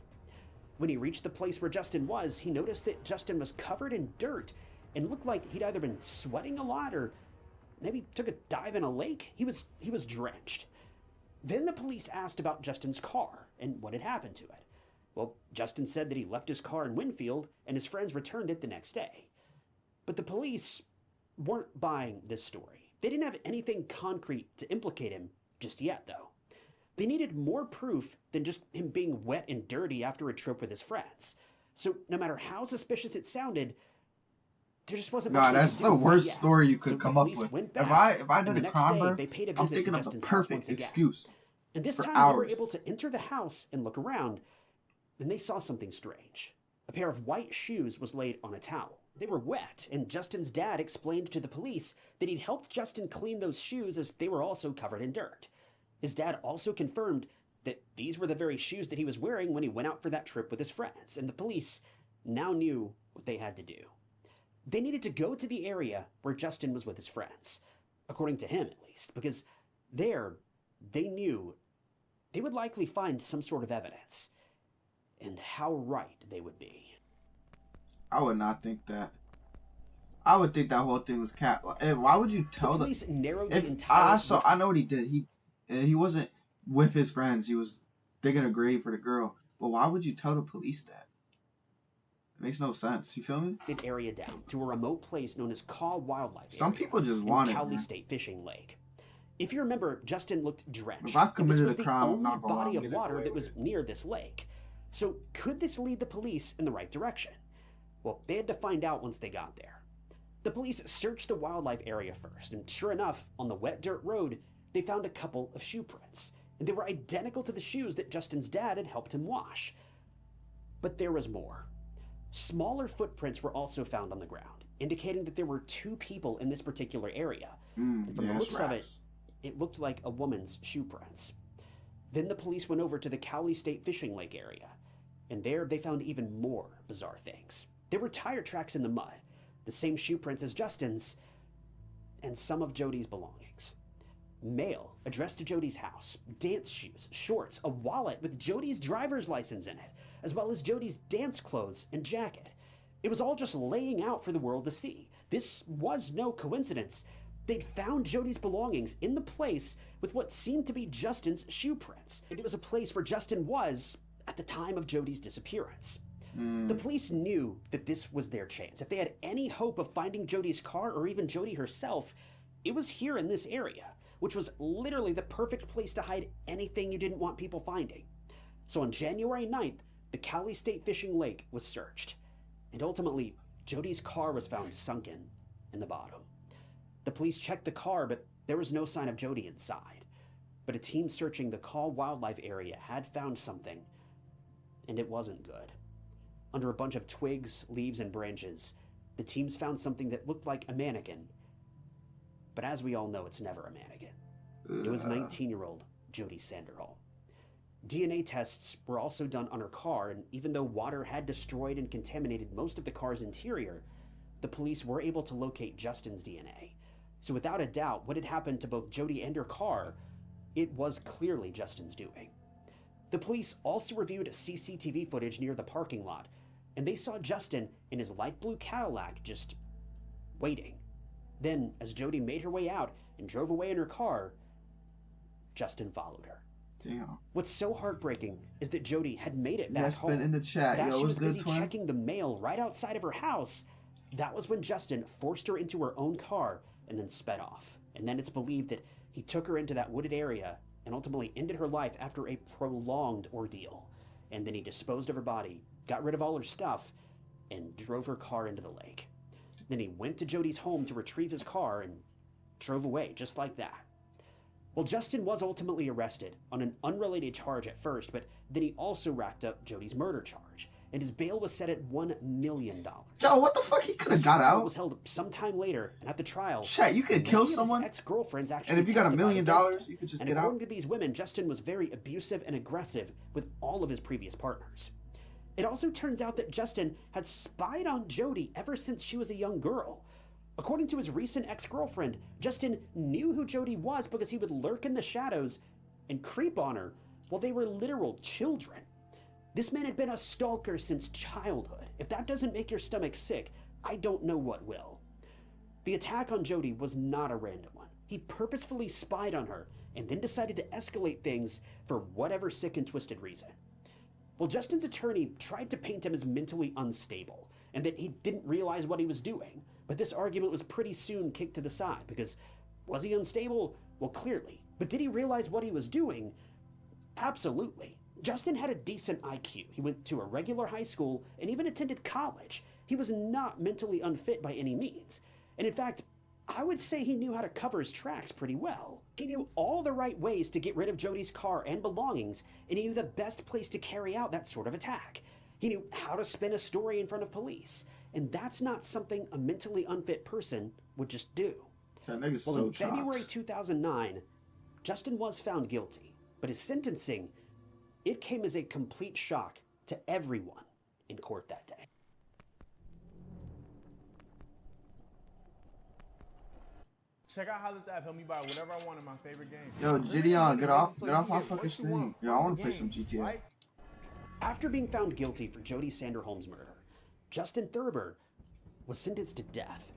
When he reached the place where Justin was, he noticed that Justin was covered in dirt and looked like he'd either been sweating a lot or maybe took a dive in a lake. He was drenched. Then the police asked about Justin's car and what had happened to it. Well, Justin said that he left his car in Winfield and his friends returned it the next day. But the police weren't buying this story. They didn't have anything concrete to implicate him just yet, though. They needed more proof than just him being wet and dirty after a trip with his friends. So no matter how suspicious it sounded, there just wasn't much Nah, they that's could the do. worst Yeah. story you So could the come up police with. went If back, I and did the a next crime, day, bro, they paid a I'm visit to thinking of a Justin's house perfect once again. excuse. And this for time they hours. were able to enter the house and look around, and they saw something strange. A pair of white shoes was laid on a towel. They were wet, and Justin's dad explained to the police that he'd helped Justin clean those shoes as they were also covered in dirt. His dad also confirmed that these were the very shoes that he was wearing when he went out for that trip with his friends, and the police now knew what they had to do. They needed to go to the area where Justin was with his friends, according to him at least, because there they knew they would likely find some sort of evidence. And how right they would be. I would not think that. I would think that whole thing was cat. Why would you tell The them? police narrowed the If entire... I know what he did. He wasn't with his friends. He was digging a grave for the girl. But why would you tell the police that? It makes no sense. You feel me? Area down to a remote place known as Caw Wildlife Some Area people just in want it, Cowley man. State Fishing Lake. If you remember, Justin looked drenched. If I and this committed was a the crime, I'm only not gonna lie, body I'm of getting water away that with was it. near this lake. So could this lead the police in the right direction? Well, they had to find out once they got there. The police searched the wildlife area first, and sure enough, on the wet dirt road, they found a couple of shoe prints, and they were identical to the shoes that Justin's dad had helped him wash. But there was more. Smaller footprints were also found on the ground, indicating that there were two people in this particular area. And from the it's looks of it, rats. it looked like a woman's shoe prints. Then the police went over to the Cowley State Fishing Lake area, and there they found even more bizarre things. There were tire tracks in the mud, the same shoe prints as Justin's, and some of Jody's belongings. Mail addressed to Jody's house, dance shoes, shorts, a wallet with Jody's driver's license in it, as well as Jody's dance clothes and jacket. It was all just laying out for the world to see. This was no coincidence. They'd found Jody's belongings in the place with what seemed to be Justin's shoe prints. And it was a place where Justin was at the time of Jody's disappearance. The police knew that this was their chance. If they had any hope of finding Jody's car or even Jody herself, it was here in this area, which was literally the perfect place to hide anything you didn't want people finding. So on January 9th, the Cowley State Fishing Lake was searched, and ultimately, Jody's car was found sunken in the bottom. The police checked the car, but there was no sign of Jody inside. But a team searching the Caw Wildlife Area had found something, and it wasn't good. Under a bunch of twigs, leaves, and branches, the teams found something that looked like a mannequin. But as we all know, it's never a mannequin. It was 19-year-old Jody Sanderholm. DNA tests were also done on her car, and even though water had destroyed and contaminated most of the car's interior, the police were able to locate Justin's DNA. So without a doubt, what had happened to both Jody and her car, it was clearly Justin's doing. The police also reviewed CCTV footage near the parking lot, and they saw Justin in his light blue Cadillac just waiting. Then, as Jody made her way out and drove away in her car, Justin followed her. Damn. What's so heartbreaking is that Jody had made it back Yes, home. been in the chat. But as Yo, she what's was good, busy twin? checking the mail right outside of her house, that was when Justin forced her into her own car and then sped off. And then it's believed that he took her into that wooded area and ultimately ended her life after a prolonged ordeal. And then he disposed of her body, got rid of all her stuff, and drove her car into the lake. Then he went to Jody's home to retrieve his car and drove away just like that. Well, Justin was ultimately arrested on an unrelated charge at first, but then he also racked up Jody's murder charge, and his bail was set at $1 million. Yo, what the fuck? He could have got Trial out. was held sometime later, and at the trial, Chat, you could many kill of his someone, ex-girlfriends actually and if you got $1 testified million, against him. you could just And get out. according to these women, Justin was very abusive and aggressive with all of his previous partners. It also turns out that Justin had spied on Jody ever since she was a young girl. According to his recent ex-girlfriend, Justin knew who Jody was because he would lurk in the shadows and creep on her while they were literal children. This man had been a stalker since childhood. If that doesn't make your stomach sick, I don't know what will. The attack on Jody was not a random one. He purposefully spied on her and then decided to escalate things for whatever sick and twisted reason. Well, Justin's attorney tried to paint him as mentally unstable and that he didn't realize what he was doing, but this argument was pretty soon kicked to the side because was he unstable? Well, clearly. But did he realize what he was doing? Absolutely. Justin had a decent IQ. He went to a regular high school and even attended college. He was not mentally unfit by any means. And in fact, I would say he knew how to cover his tracks pretty well. He knew all the right ways to get rid of Jody's car and belongings, and he knew the best place to carry out that sort of attack. He knew how to spin a story in front of police, and that's not something a mentally unfit person would just do. That nigga's Well, so in February chopped. 2009, Justin was found guilty, but his sentencing, it came as a complete shock to everyone in court that day. Check out how this app helped me buy whatever I want in my favorite game. Yo, Gideon, get off my fucking What you want screen. Yo, I want from to play the some game, GTA. right? After being found guilty for Jody Sanderholm's murder, Justin Thurber was sentenced to death.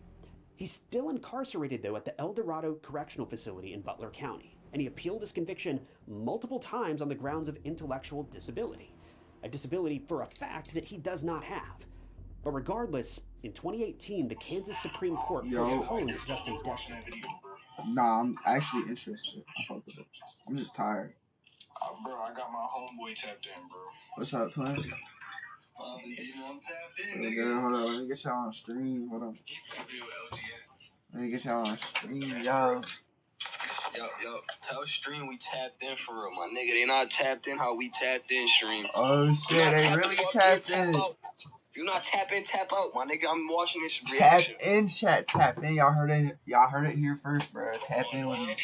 He's still incarcerated, though, at the El Dorado Correctional Facility in Butler County, and he appealed his conviction multiple times on the grounds of intellectual disability. a disability for a fact that he does not have. But regardless, in 2018, the Kansas Supreme Court postponed Justin's death sentence. Nah, I'm actually interested. I fuck with it. I'm just tired. Bro, I got my homeboy tapped in, bro. What's up, twin? You know I'm tapped in, Okay, nigga. hold on. Let me get y'all on stream. Hold on. He tapped in with LGN. Let me get y'all on stream, yo. Yo, tell stream we tapped in for real, my nigga. They not tapped in how we tapped in, stream. Oh shit, they really tapped in. If you not tap in, tap out, my nigga. I'm watching this Tap reaction. in, chat. Tap in. Y'all heard it here first, bro. Tap in with me.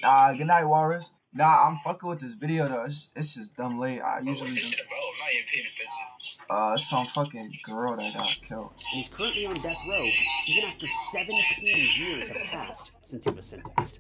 Nah, good night, Walrus. Nah, I'm fucking with this video though. It's just dumb late. I usually What's this do. shit about? I'm not even paying attention. Some fucking girl that got killed. And he's currently on death row, even after 17 years have passed since he was sentenced.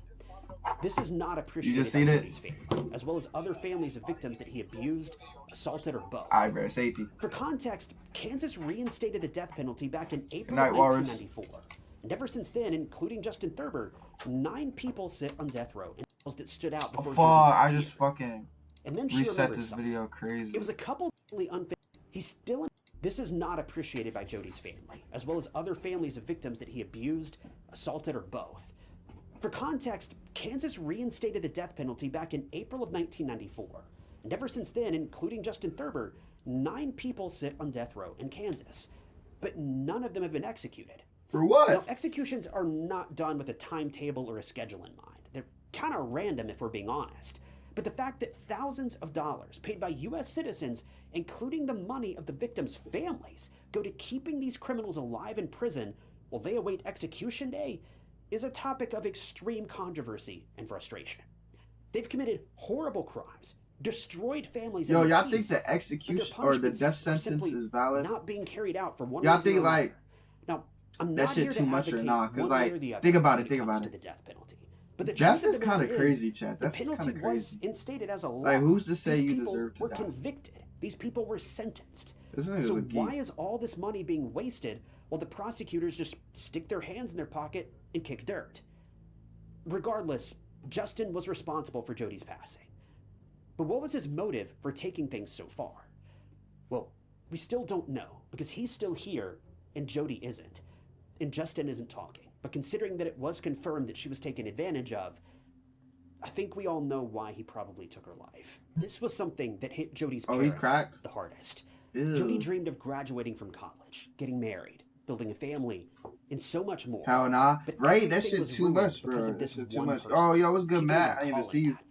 This is not appreciated You just by seen it? Jody's family, as well as other families of victims that he abused, assaulted, or both. Alright, bro. Safety. For context, Kansas reinstated the death penalty back in April night, of Walrus. 1994. And ever since then, including Justin Thurber, 9 people sit on death row in trials that stood out before Fuck, I Jody just fucking and then she reset remembered this something. video crazy. It was a couple unfair. He's still in. This is not appreciated by Jody's family, as well as other families of victims that he abused, assaulted, or both. For context, Kansas reinstated the death penalty back in April of 1994. And ever since then, including Justin Thurber, 9 people sit on death row in Kansas. But none of them have been executed. For what? Now, executions are not done with a timetable or a schedule in mind. They're kind of random if we're being honest. But the fact that thousands of dollars paid by U.S. citizens, including the money of the victims' families, go to keeping these criminals alive in prison while they await execution day is a topic of extreme controversy and frustration. They've committed horrible crimes, destroyed families. Yo, and y'all peace, think the but their execution or the punishments death are sentence simply is valid? not being carried out for one Y'all reason think, or like, another. Now, I'm that not shit here to too much or advocate not? 'Cause, one like, way or the other think about it, when think comes about to it. the death penalty. But the Death truth is of the kind of matter crazy, is, chat. the Death is penalty kind of was crazy. instated as a law. Like, who's to say These you people deserve to were die? convicted. These people were sentenced. This nigga's So a geek. why is all this money being wasted while the prosecutors just stick their hands in their pocket and kick dirt? Regardless, Justin was responsible for Jody's passing. But what was his motive for taking things so far? Well, we still don't know, because he's still here and Jody isn't. And Justin isn't talking. But considering that it was confirmed that she was taken advantage of, I think we all know why he probably took her life. This was something that hit Jody's Oh, he parents cracked? the hardest. Ew. Jody dreamed of graduating from college, getting married, building a family, and so much more. Hell nah. But Right, that everything shit was too ruined much, because bro. of this That shit too one much. person. Oh, yo, what's good, Keep Matt? on I didn't even calling see you. that.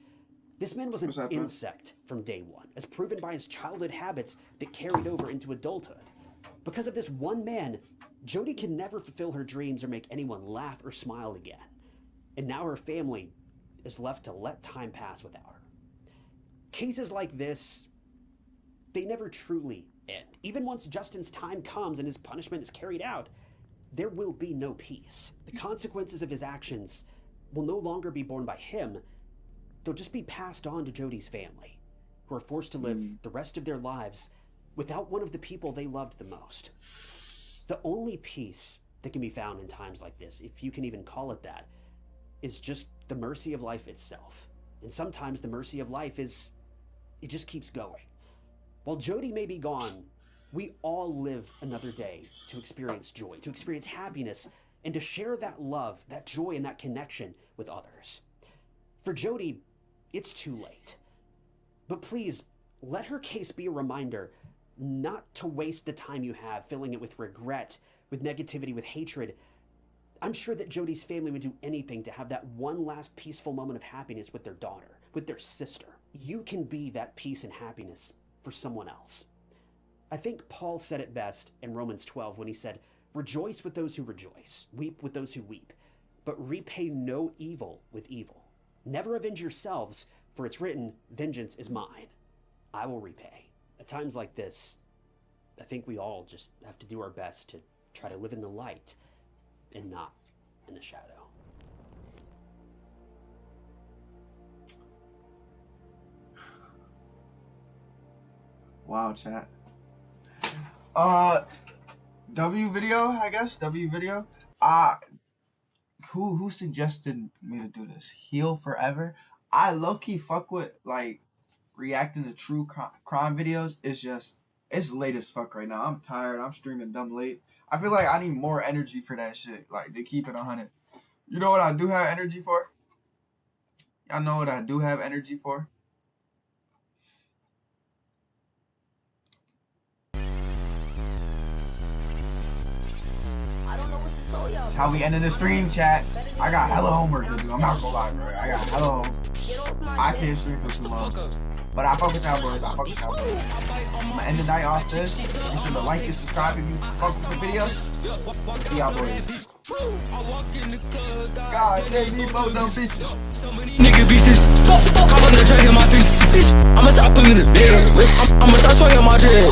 This man was an What's up, bro? insect from day one, as proven by his childhood habits that carried over into adulthood. Because of this one man, Jody can never fulfill her dreams or make anyone laugh or smile again. And now her family is left to let time pass without her. Cases like this, they never truly end. Even once Justin's time comes and his punishment is carried out, there will be no peace. The consequences of his actions will no longer be borne by him. They'll just be passed on to Jody's family, who are forced to live the rest of their lives without one of the people they loved the most. The only peace that can be found in times like this, if you can even call it that, is just the mercy of life itself. And sometimes the mercy of life is, it just keeps going. While Jody may be gone, we all live another day to experience joy, to experience happiness, and to share that love, that joy, and that connection with others. For Jody, it's too late. But please, let her case be a reminder not to waste the time you have filling it with regret, with negativity, with hatred. I'm sure that Jody's family would do anything to have that one last peaceful moment of happiness with their daughter, with their sister. You can be that peace and happiness for someone else. I think Paul said it best in Romans 12 when he said, "Rejoice with those who rejoice, weep with those who weep, but repay no evil with evil. Never avenge yourselves, for it's written, 'Vengeance is mine, I will repay.'" At times like this, I think we all just have to do our best to try to live in the light and not in the shadow. Wow, chat. W video, I guess. W video. Who suggested me to do this? Heal Forever. I low-key fuck with, like, reacting to true crime videos is just, it's late as fuck right now. I'm tired. I'm streaming dumb late. I feel like I need more energy for that shit. Like, to keep it 100. You know what I do have energy for? Y'all know what I do have energy for? That's how we ended the stream, chat. I got hella homework to do. I'm not gonna lie, bro. I got hella homework. I can't stream for too long. But I fuck with y'all boys. I fuck with y'all boys. I'm gonna end the night off this. Be sure to like and subscribe if you fuck with the videos. See y'all boys. God, they need both them bitches. Nigga pieces, hop on the track in my face, bitch. I'ma stop putting in the bed. I'ma start swinging my dread.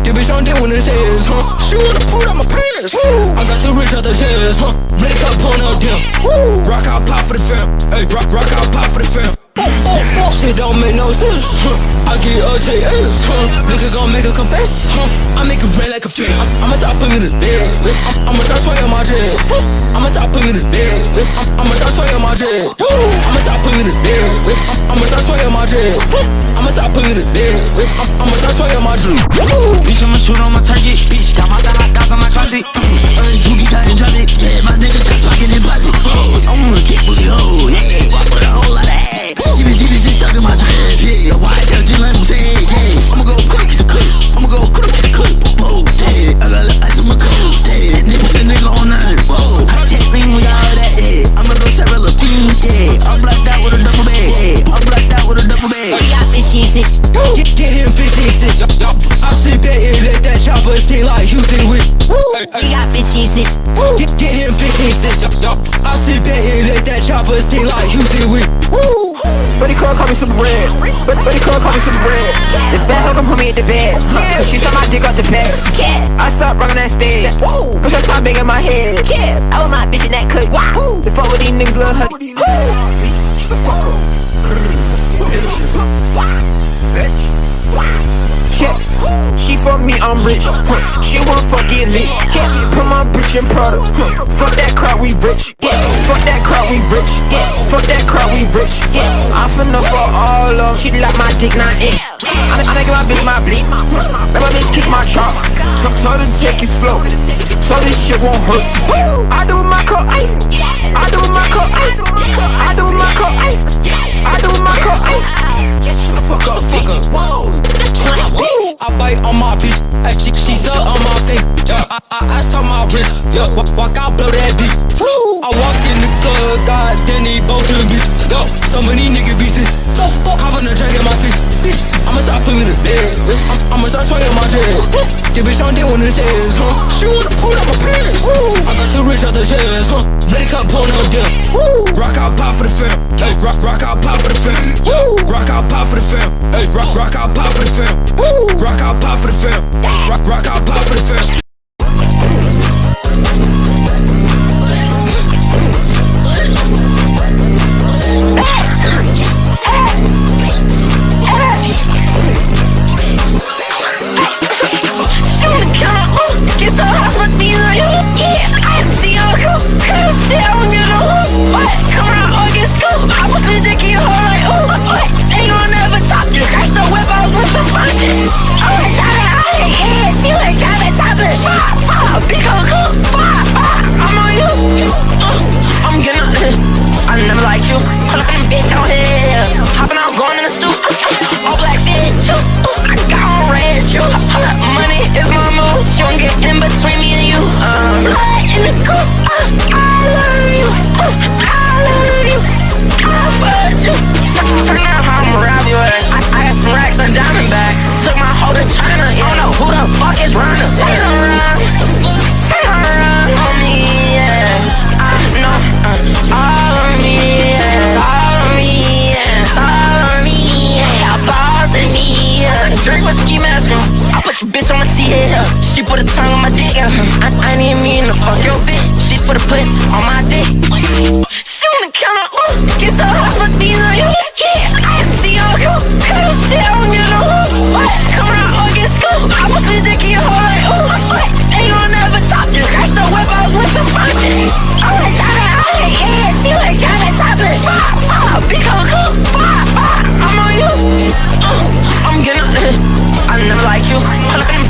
The bitch on there when it says, she wanna pull out my pants. I got too rich out the chest, Make up on up them. Rock out pop for the fam. Hey, rock out pop for the fam. Shit don't make no sense, I get ATS, nigga gon' make a confess, I make it rain like a fish. I'ma stop putting in the bed. I'ma start swinging my dread. I'ma stop putting in the bed. I'ma start swinging my dread. I'ma stop putting in the bed. I'ma start swinging my dread. I'ma stop putting in the bed. I'ma start swinging my dread. Bitch, I'ma shoot on my target. Bitch, got my hot dogs on my closet. Tookie tight and drop it. Yeah, my nigga just like in the pocket. I'm gonna kick for the hoe. Yeah, walk with a whole lot of ass. Give me shit stuck in my dress. Yeah, why I tell Jim like I'm saying? Yeah, I'ma go cook. I'ma go cook. Whoa, yeah, I got ice on my coat. Yeah, nigga on that. Whoa, I take lean, we got all that. Yeah, I'ma go several of things. Yeah, I'm blacked out with a double bag. Yeah, I'm blacked out with a double bag. We got 15 sticks. Get him 15 sticks. I sit back and let that chopper sing like Houston with. We got 15 sticks. Get him 15 sticks. I sit back and let that chopper sing like Houston with. Buddy Curl call me super red. Buddy Curl call me super red. This bad hoe gon' put me in the bed. Cause she saw my dick off the bed. I stopped rockin' that stage. Because I'm big in my head. I want my bitch in that cook. Before with these niggas little honey. Yeah, she fuck me, I'm rich. She wanna fuck get lit. Yeah, put my bitch in Prada. Fuck that crowd, we rich. Yeah, fuck that crowd, we rich. Yeah, fuck that crowd, we rich. Yeah, I'm finna fuck all of. She like my dick, not it. I'm making my bitch my bleep. Let my bitch kick my chop. Told her to take it slow, so this shit won't hurt. I do my cold ice. I do my cold ice. I do my cold ice. I do my cold ice. Fuck up, fuck up. I bite on my bitch, she suck on my finger. I saw my wrist, walk out, blow that bitch. I walked in the club, God damn, they both them bitch. So many nigga pieces, hop on the track in my face, bitch. I'ma start putting in the bed, I'ma start swinging my dread. The bitch on there when it says, she wanna pull out my pants. I got too rich out the chest, Make up on up them. Rock out pop for the fam, rock out pop for the fam. Rock out pop for the fam, rock out pop for the fam. Rock out pop for the fam. Rock out pop for the fam. Get so hot for these on you. Yeah, I see your girl. Girl, shit, I don't get no what? Come around or get scooped. I was in the dick in your heart like, ooh, what? Ain't gonna never top this. Crash the whip, I was with some fun shit. I was driving out of here. She was driving topless. Big old cool. I'm on you. I'm getting out here. I never liked you. Pull up in the bitch on here. Hopping out, going in the stoop. All black fit too. I got on red shoes. Money is my move. She won't get in between me and you. Blood in the coop. I love you. I love you. I fucked you. Turn out how I'ma rob your ass. I got some racks on Diamondback. Took my hoe to China. You don't know who the fuck is running. Say around on me, yeah. I know all of me, yeah. All of me, yeah. All of me, yeah. Balls in me, yeah. Drink whiskey mask, I put your bitch on my T-head. She put a tongue on my dick. I didn't mean to fuck your bitch. She put a pussy on my dick. She wanna count on, get so hot for these on you. Yeah, I see your girl. Girl, shit, I don't get no what? Come around or get scooped. I was in the dick in your heart like, ooh, what? Ain't gonna never top this. Crash the whip, I was with some fun shit. I was driving out of here. She was driving topless. Big old cool. I'm on you. you. Pull up in